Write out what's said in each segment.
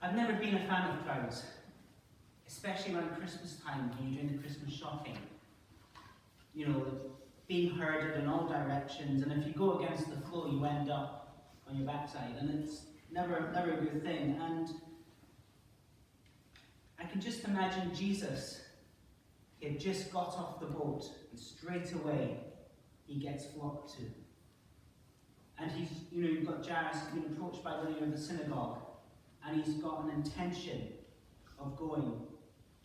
I've never been a fan of crowds, especially around Christmas time when you're doing the Christmas shopping. You know, being herded in all directions, and if you go against the flow, you end up on your backside, and it's never a good thing. And I can just imagine Jesus. He had just got off the boat, and straight away he gets flocked to. And you've got Jairus being approached by the leader of the synagogue, and he's got an intention of going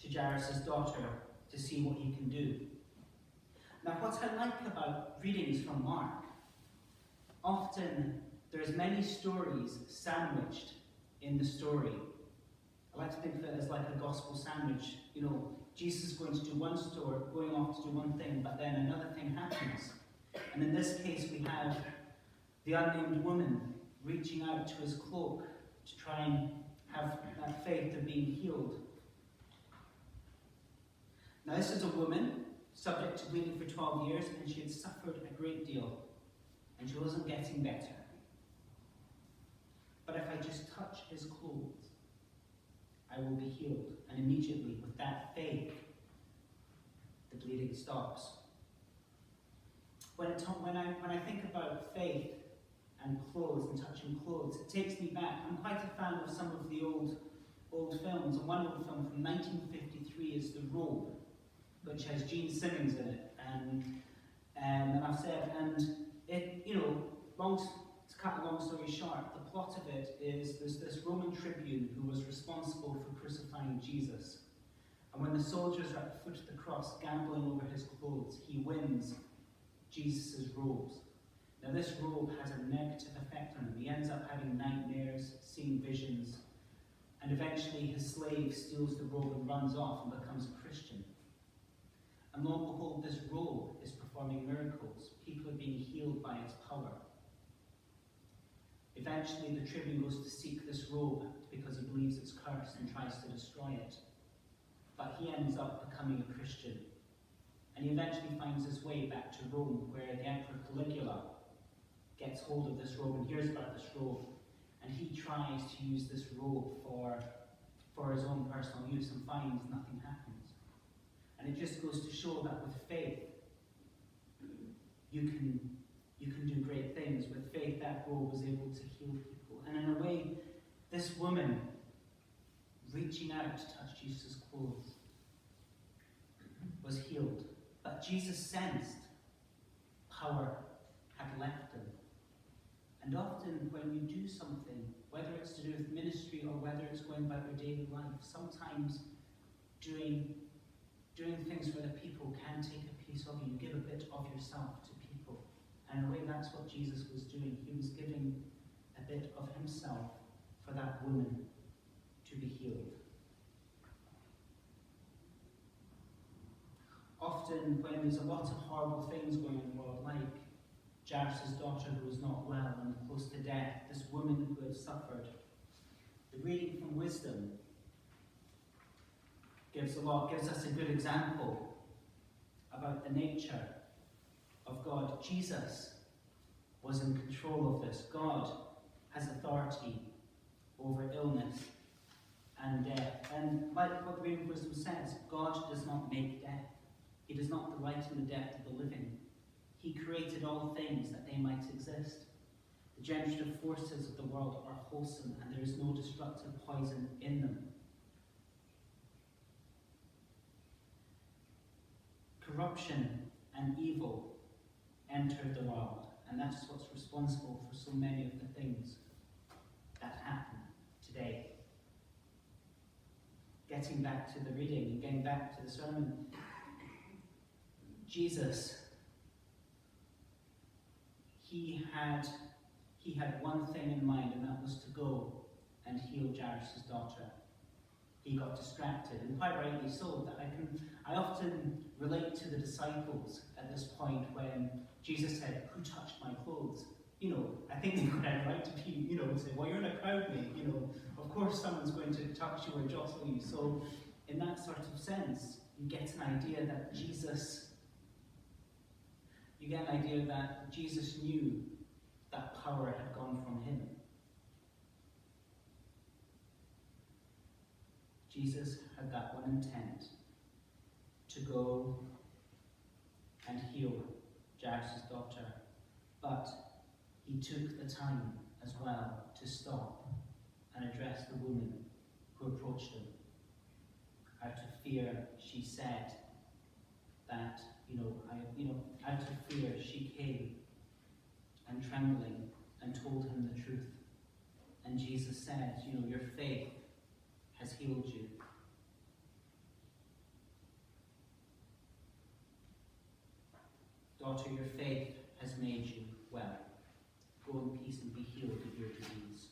to Jairus' daughter to see what he can do. Now, what I like about readings from Mark, often there's many stories sandwiched in the story. I like to think of it as like a gospel sandwich. You know, Jesus is going to do one story, going off to do one thing, but then another thing happens. And in this case, we have the unnamed woman reaching out to his cloak to try and have that faith of being healed. Now, this is a woman subject to bleeding for 12 years, and she had suffered a great deal, and she wasn't getting better. But if I just touch his clothes, I will be healed. And immediately, with that faith, the bleeding stops. When I think about faith and clothes and touching clothes, it takes me back. I'm quite a fan of some of the old films, and one old film from 1953 is The Robe, which has Gene Simmons in it, and I've said, and it, to cut a long story short, the plot of it is there's this Roman tribune who was responsible for crucifying Jesus, and when the soldiers are at the foot of the cross gambling over his clothes, he wins Jesus' robes. Now this robe has a negative effect on him. He ends up having nightmares, seeing visions, and eventually his slave steals the robe and runs off and becomes a Christian. And lo and behold, this robe is performing miracles. People are being healed by its power. Eventually, the tribune goes to seek this robe because he believes it's cursed and tries to destroy it. But he ends up becoming a Christian. And he eventually finds his way back to Rome, where the Emperor Caligula gets hold of this robe and hears about this robe. And he tries to use this robe for his own personal use and finds nothing happens. And it just goes to show that with faith, you can do great things. With faith, that robe was able to heal people. And in a way, this woman reaching out to touch Jesus' clothes was healed. But Jesus sensed power had left him. And often when you do something, whether it's to do with ministry or whether it's going about your daily life, sometimes doing things for the people can take a piece of you. You give a bit of yourself to people. And in a way, that's what Jesus was doing. He was giving a bit of himself for that woman to be healed. Often, when there's a lot of horrible things going on in the world, like Jairus' daughter who was not well and close to death, this woman who had suffered, the reading from Wisdom gives us a good example about the nature of God. Jesus was in control of this. God has authority over illness and death. And like what the reading of Wisdom says, God does not make death. He does not delight in the death of the living. He created all things that they might exist. The generative forces of the world are wholesome, and there is no destructive poison in them. Corruption and evil entered the world, and that's what's responsible for so many of the things that happen today. Getting back to the reading and getting back to the sermon, Jesus, he had one thing in mind, and that was to go and heal Jairus' daughter. He got distracted, and quite rightly so. That I often relate to the disciples at this point when Jesus said, "Who touched my clothes?" I think they've got it right to be, say, "Well, you're in a crowd, mate. Of course someone's going to touch you or jostle you." So, in that sort of sense, you get an idea that Jesus knew that power had gone from him. Jesus had that one intent, to go and heal Jairus' daughter, but he took the time as well to stop and address the woman who approached him. Out of fear, she said that, out of fear, she came and trembling and told him the truth. And Jesus said, your faith has healed you. Daughter, your faith has made you well. Go in peace and be healed of your disease.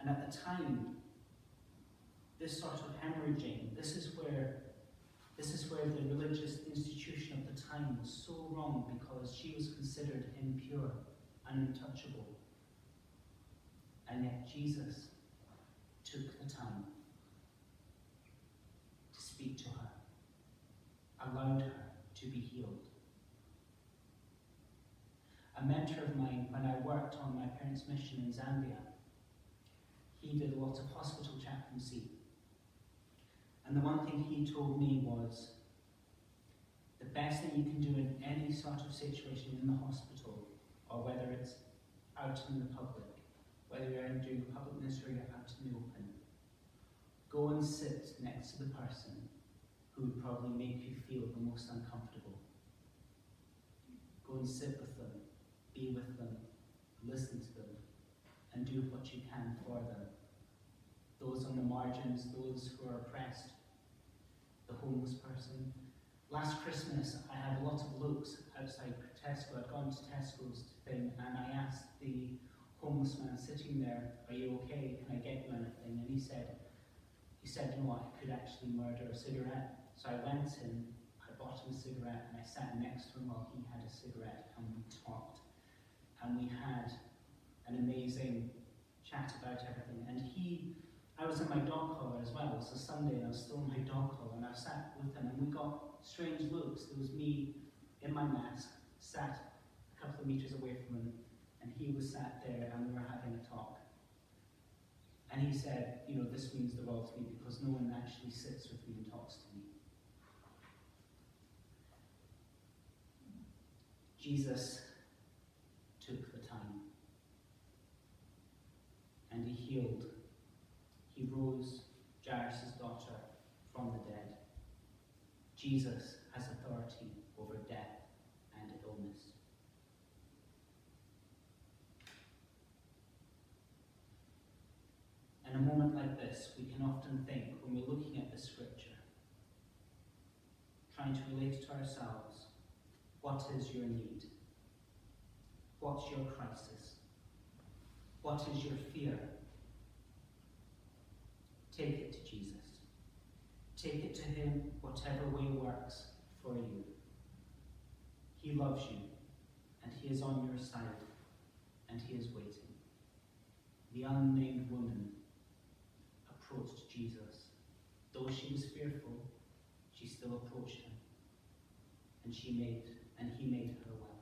And at the time, this sort of hemorrhaging, this is where the religious institution of the time was so wrong, because she was considered impure and untouchable. And yet Jesus took the time to speak to her, allowed her to be healed. A mentor of mine, when I worked on my parents' mission in Zambia, he did a lot of hospital chaplaincy. And the one thing he told me was, the best thing you can do in any sort of situation in the hospital, or whether it's out in the public, whether you're doing public ministry or you're out in the open, go and sit next to the person who would probably make you feel the most uncomfortable. Go and sit with them, be with them, listen to them, and do what you can for them. Those on the margins, those who are oppressed, the homeless person. Last Christmas, I had a lot of looks outside Tesco. I'd gone to Tesco's thing, and I asked the homeless man sitting there, "Are you okay? Can I get you anything?" And he said, "No, I could actually murder a cigarette." So I went in, I bought him a cigarette, and I sat next to him while he had a cigarette, and we talked. And we had an amazing chat about everything. And I was in my dog collar as well. It was a Sunday, and I was still in my dog collar, and I sat with him, and we got strange looks. There was me in my mask, sat a couple of meters away from him, and he was sat there, and we were having a talk. And he said, "This means the world to me, because no one actually sits with me and talks to me." Jesus took the time, and he healed. He rose Jairus' daughter from the dead. Jesus has authority over death and illness. In a moment like this, we can often think, when we're looking at the scripture, trying to relate to ourselves, what is your need? What's your crisis? What is your fear? Take it to Jesus. Take it to him, whatever way works for you. He loves you, and he is on your side, and he is waiting. The unnamed woman approached Jesus. Though she was fearful, she still approached him, and he made her well.